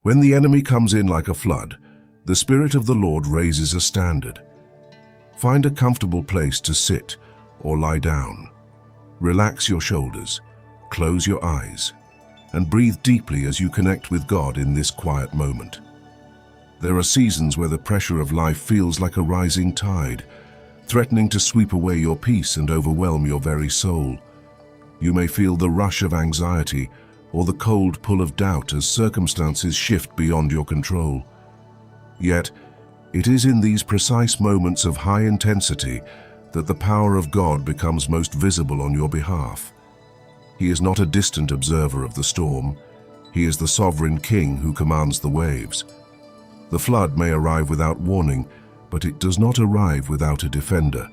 When the enemy comes in like a flood, the Spirit of the Lord raises a standard. Find a comfortable place to sit or lie down. Relax your shoulders, close your eyes, and breathe deeply as you connect with God in this quiet moment. There are seasons where the pressure of life feels like a rising tide, threatening to sweep away your peace and overwhelm your very soul. You may feel the rush of anxiety or the cold pull of doubt as circumstances shift beyond your control. Yet, it is in these precise moments of high intensity that the power of God becomes most visible on your behalf. He is not a distant observer of the storm. He is the sovereign king who commands the waves. The flood may arrive without warning, but it does not arrive without a defender.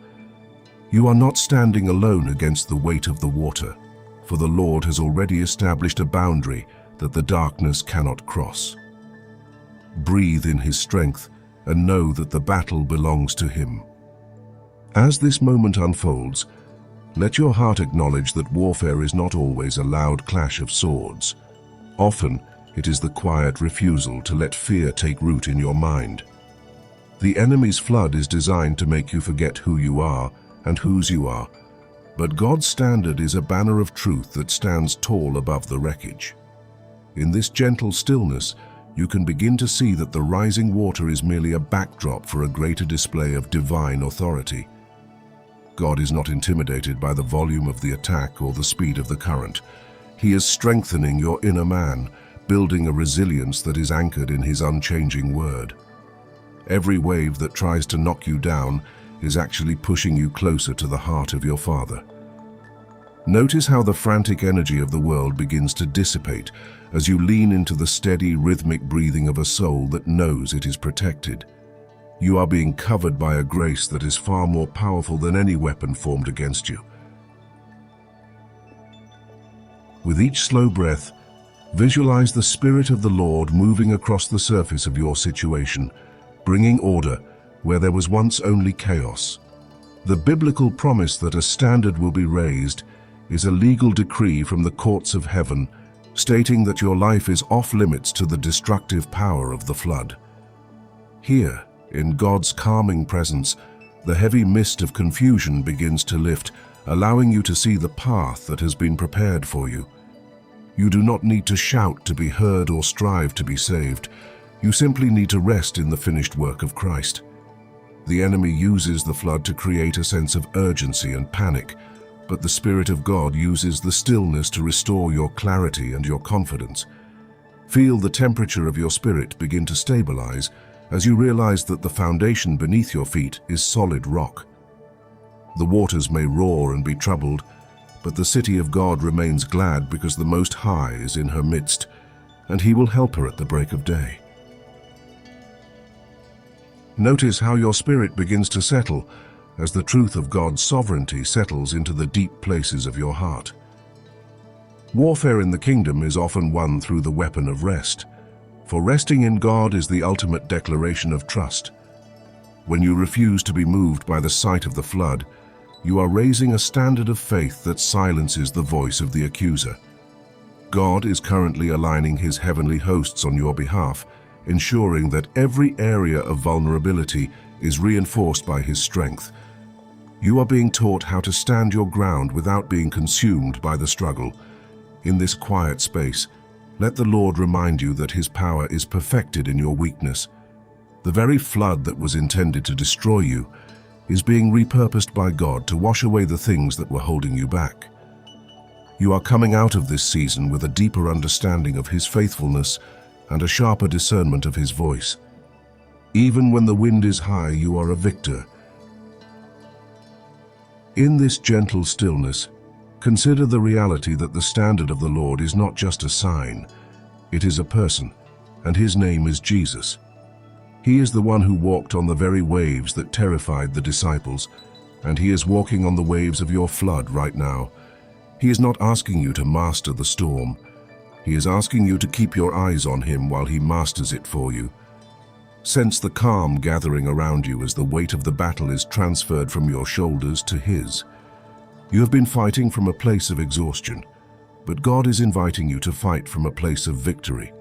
You are not standing alone against the weight of the water, for the Lord has already established a boundary that the darkness cannot cross. Breathe in His strength and know that the battle belongs to Him. As this moment unfolds, let your heart acknowledge that warfare is not always a loud clash of swords. Often, it is the quiet refusal to let fear take root in your mind. The enemy's flood is designed to make you forget who you are and whose you are, but God's standard is a banner of truth that stands tall above the wreckage. In this gentle stillness, you can begin to see that the rising water is merely a backdrop for a greater display of divine authority. God is not intimidated by the volume of the attack or the speed of the current. He is strengthening your inner man, building a resilience that is anchored in His unchanging word. Every wave that tries to knock you down is actually pushing you closer to the heart of your Father. Notice how the frantic energy of the world begins to dissipate as you lean into the steady, rhythmic breathing of a soul that knows it is protected. You are being covered by a grace that is far more powerful than any weapon formed against you. With each slow breath, visualize the Spirit of the Lord moving across the surface of your situation, bringing order where there was once only chaos. The biblical promise that a standard will be raised is a legal decree from the courts of heaven, stating that your life is off limits to the destructive power of the flood. Here, in God's calming presence, the heavy mist of confusion begins to lift, allowing you to see the path that has been prepared for you. You do not need to shout to be heard or strive to be saved. You simply need to rest in the finished work of Christ. The enemy uses the flood to create a sense of urgency and panic, but the Spirit of God uses the stillness to restore your clarity and your confidence. Feel the temperature of your spirit begin to stabilize as you realize that the foundation beneath your feet is solid rock. The waters may roar and be troubled, but the city of God remains glad because the Most High is in her midst, and He will help her at the break of day. Notice how your spirit begins to settle as the truth of God's sovereignty settles into the deep places of your heart. Warfare in the kingdom is often won through the weapon of rest, for resting in God is the ultimate declaration of trust. When you refuse to be moved by the sight of the flood, you are raising a standard of faith that silences the voice of the accuser. God is currently aligning His heavenly hosts on your behalf, ensuring that every area of vulnerability is reinforced by His strength. You are being taught how to stand your ground without being consumed by the struggle. In this quiet space, let the Lord remind you that His power is perfected in your weakness. The very flood that was intended to destroy you is being repurposed by God to wash away the things that were holding you back. You are coming out of this season with a deeper understanding of His faithfulness and a sharper discernment of His voice. Even when the wind is high, you are a victor. In this gentle stillness, consider the reality that the standard of the Lord is not just a sign, it is a person, and His name is Jesus. He is the one who walked on the very waves that terrified the disciples, and He is walking on the waves of your flood right now. He is not asking you to master the storm. He is asking you to keep your eyes on Him while He masters it for you. Sense the calm gathering around you as the weight of the battle is transferred from your shoulders to His. You have been fighting from a place of exhaustion, but God is inviting you to fight from a place of victory.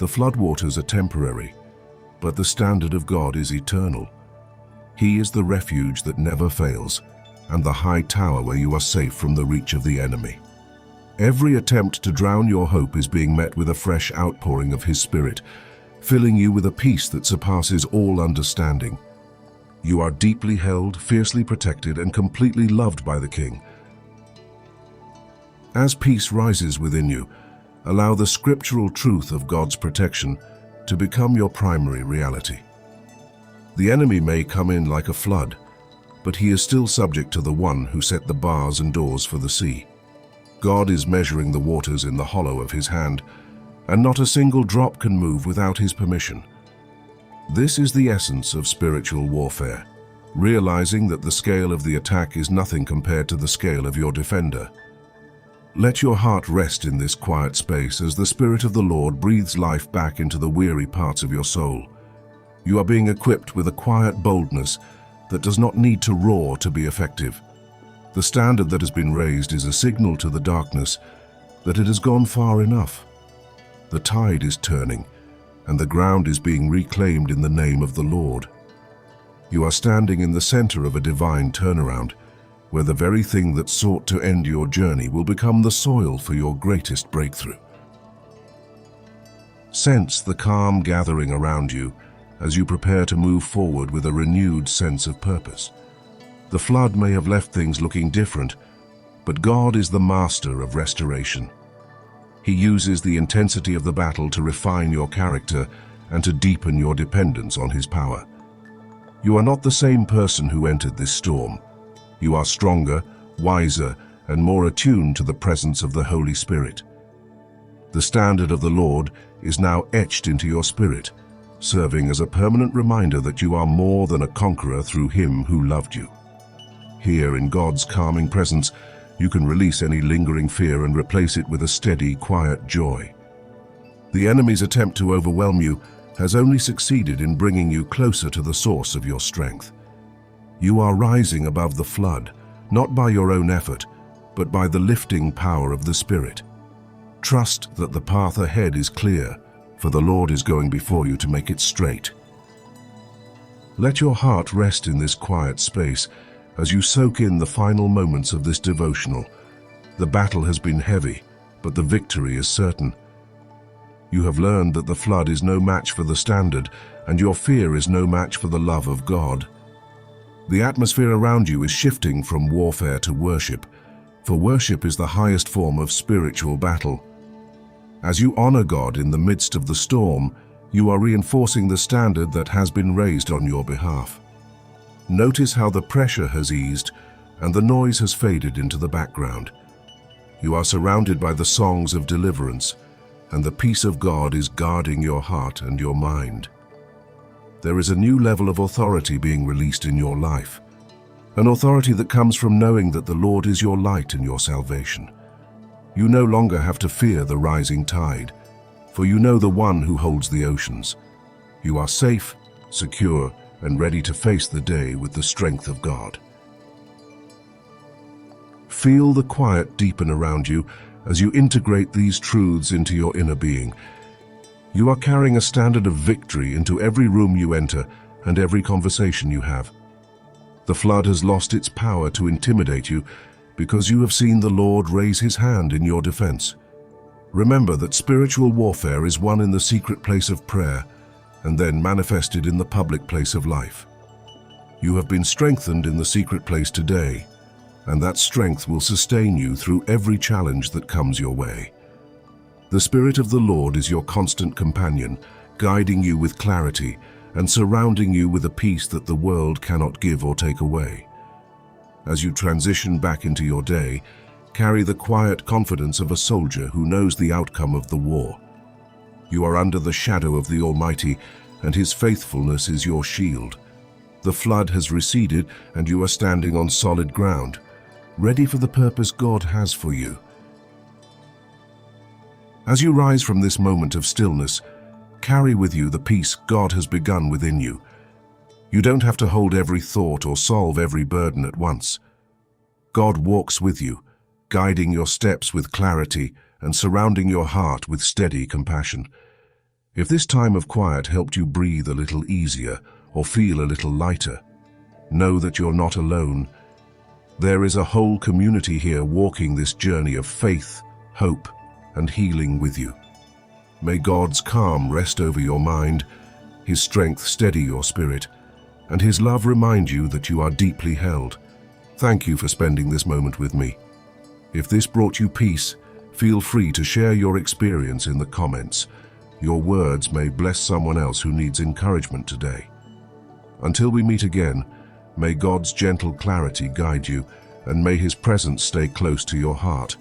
The floodwaters are temporary, but the standard of God is eternal. He is the refuge that never fails, and the high tower where you are safe from the reach of the enemy. Every attempt to drown your hope is being met with a fresh outpouring of His Spirit, filling you with a peace that surpasses all understanding. You are deeply held, fiercely protected, and completely loved by the King. As peace rises within you, allow the scriptural truth of God's protection to become your primary reality. The enemy may come in like a flood, but he is still subject to the one who set the bars and doors for the sea. God is measuring the waters in the hollow of His hand, and not a single drop can move without His permission. This is the essence of spiritual warfare, realizing that the scale of the attack is nothing compared to the scale of your defender. Let your heart rest in this quiet space as the Spirit of the Lord breathes life back into the weary parts of your soul. You are being equipped with a quiet boldness that does not need to roar to be effective. The standard that has been raised is a signal to the darkness that it has gone far enough. The tide is turning, and the ground is being reclaimed in the name of the Lord. You are standing in the center of a divine turnaround, where the very thing that sought to end your journey will become the soil for your greatest breakthrough. Sense the calm gathering around you as you prepare to move forward with a renewed sense of purpose. The flood may have left things looking different, but God is the master of restoration. He uses the intensity of the battle to refine your character and to deepen your dependence on His power. You are not the same person who entered this storm. You are stronger, wiser, and more attuned to the presence of the Holy Spirit. The standard of the Lord is now etched into your spirit, serving as a permanent reminder that you are more than a conqueror through Him who loved you. Here, in God's calming presence, you can release any lingering fear and replace it with a steady, quiet joy. The enemy's attempt to overwhelm you has only succeeded in bringing you closer to the source of your strength. You are rising above the flood, not by your own effort, but by the lifting power of the Spirit. Trust that the path ahead is clear, for the Lord is going before you to make it straight. Let your heart rest in this quiet space as you soak in the final moments of this devotional. The battle has been heavy, but the victory is certain. You have learned that the flood is no match for the standard, and your fear is no match for the love of God. The atmosphere around you is shifting from warfare to worship, for worship is the highest form of spiritual battle. As you honor God in the midst of the storm, you are reinforcing the standard that has been raised on your behalf. Notice how the pressure has eased and the noise has faded into the background. You are surrounded by the songs of deliverance, and the peace of God is guarding your heart and your mind. There is a new level of authority being released in your life, an authority that comes from knowing that the Lord is your light and your salvation. You no longer have to fear the rising tide, for you know the one who holds the oceans. You are safe, secure, and ready to face the day with the strength of God. Feel the quiet deepen around you as you integrate these truths into your inner being. You are carrying a standard of victory into every room you enter and every conversation you have. The flood has lost its power to intimidate you because you have seen the Lord raise His hand in your defense. Remember that spiritual warfare is won in the secret place of prayer and then manifested in the public place of life. You have been strengthened in the secret place today, and that strength will sustain you through every challenge that comes your way. The Spirit of the Lord is your constant companion, guiding you with clarity and surrounding you with a peace that the world cannot give or take away. As you transition back into your day, carry the quiet confidence of a soldier who knows the outcome of the war. You are under the shadow of the Almighty, and His faithfulness is your shield. The flood has receded, and you are standing on solid ground, ready for the purpose God has for you. As you rise from this moment of stillness, carry with you the peace God has begun within you. You don't have to hold every thought or solve every burden at once. God walks with you, guiding your steps with clarity and surrounding your heart with steady compassion. If this time of quiet helped you breathe a little easier or feel a little lighter, know that you're not alone. There is a whole community here walking this journey of faith, hope, and healing with you. May God's calm rest over your mind, His strength steady your spirit, and His love remind you that you are deeply held. Thank you for spending this moment with me. If this brought you peace, feel free to share your experience in the comments. Your words may bless someone else who needs encouragement today. Until we meet again, may God's gentle clarity guide you, and may His presence stay close to your heart.